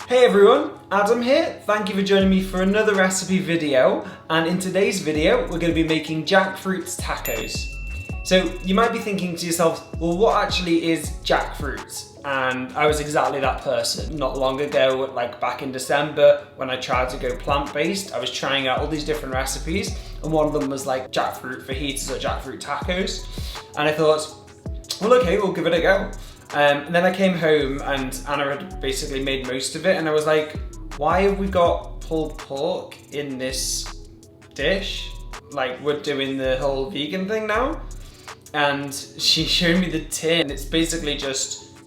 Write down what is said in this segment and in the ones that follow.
Hey everyone, Adam here. Thank you for joining me for another recipe video. And in today's video, we're going to be making jackfruit tacos. So you might be thinking to yourself, well, what actually is jackfruit? And I was exactly that person. Not long ago, like back in December, when I tried to go plant-based, I was trying out all these different recipes. And one of them was like jackfruit fajitas or jackfruit tacos. And I thought, well, okay, we'll give it a go. And then I came home and Anna had basically made most of it, and I was like, why have we got pulled pork in this dish? Like, we're doing the whole vegan thing now? And she showed me the tin. It's basically just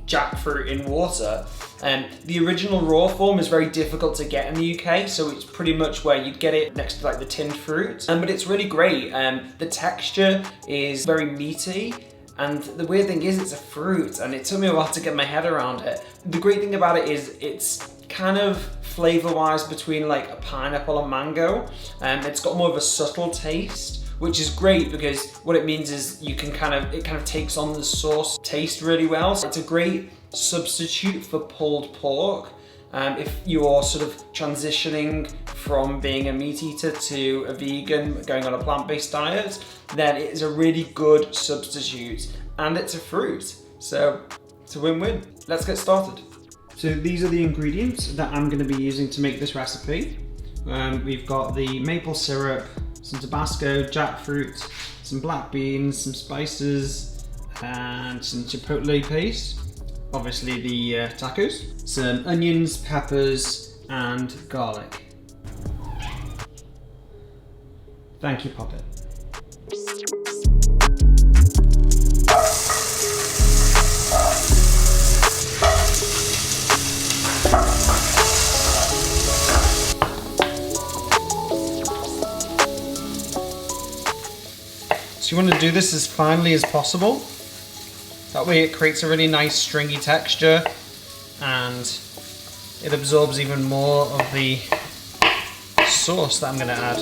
jackfruit in water. And the original raw form is very difficult to get in the UK, so it's pretty much where you'd get it next to like the tinned fruit. But it's really great. The texture is very meaty. And the weird thing is it's a fruit, and it took me a while to get my head around it. The great thing about it is it's kind of flavor-wise between like a pineapple and mango. It's got more of a subtle taste, which is great because what it means is it kind of takes on the sauce taste really well. So it's a great substitute for pulled pork. If you're sort of transitioning from being a meat eater to a vegan, going on a plant-based diet, then it is a really good substitute, and it's a fruit. So it's a win-win. Let's get started. So these are the ingredients that I'm going to be using to make this recipe. We've got the maple syrup, some Tabasco, jackfruit, some black beans, some spices, and some Chipotle Paste. Obviously the tacos, some onions, peppers, and garlic. Thank you, Puppet. So you want to do this as finely as possible. That way it creates a really nice stringy texture, and it absorbs even more of the sauce that I'm going to add.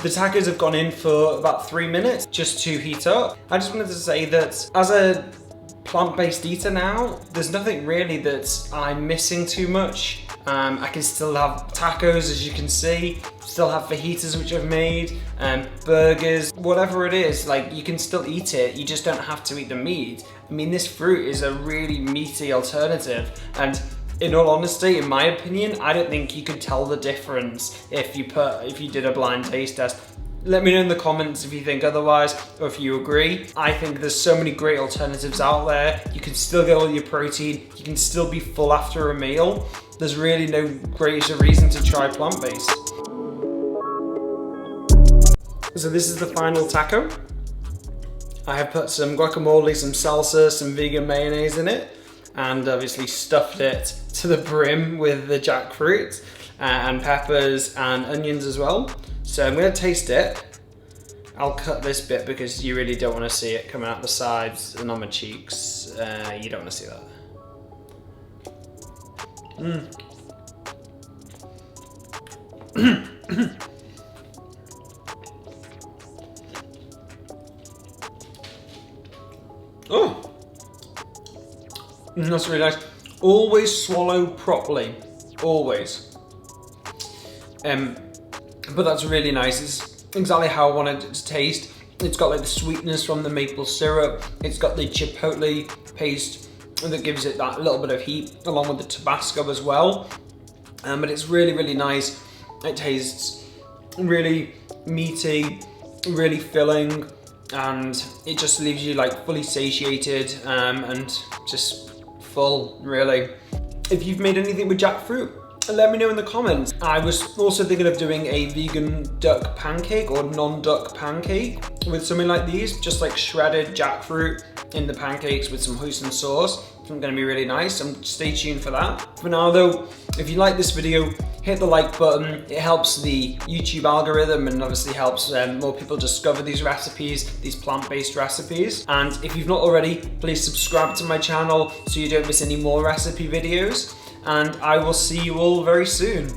The tacos have gone in for about 3 minutes just to heat up. I just wanted to say that as a plant-based eater now, there's nothing really that I'm missing too much. I can still have tacos, as you can see, still have fajitas which I've made, burgers, whatever it is, like you can still eat it, you just don't have to eat the meat. I mean, this fruit is a really meaty alternative, and in all honesty, in my opinion, I don't think you could tell the difference if you did a blind taste test. Let me know in the comments if you think otherwise or if you agree. I think there's so many great alternatives out there. You can still get all your protein, you can still be full after a meal. There's really no greater reason to try plant-based. So this is the final taco. I have put some guacamole, some salsa, some vegan mayonnaise in it, and obviously stuffed it to the brim with the jackfruit and peppers and onions as well. So I'm going to taste it. I'll cut this bit because you really don't want to see it coming out the sides and on my cheeks. You don't want to see that. Oh! That's really nice. Always swallow properly, always. But that's really nice. It's exactly how I wanted it to taste. It's got like the sweetness from the maple syrup. It's got the chipotle paste that gives it that little bit of heat, along with the Tabasco as well. But it's really, really nice. It tastes really meaty, really filling, and it just leaves you like fully satiated and just full, really. If you've made anything with jackfruit, let me know in the comments. I was also thinking of doing a vegan duck pancake or non-duck pancake with something like these, just like shredded jackfruit in the pancakes with some hoisin sauce. It's going to be really nice, so stay tuned for that. For now though, if you like this video, hit the like button. It helps the YouTube algorithm and obviously helps more people discover these recipes, these plant-based recipes. And if you've not already, please subscribe to my channel so you don't miss any more recipe videos. And I will see you all very soon.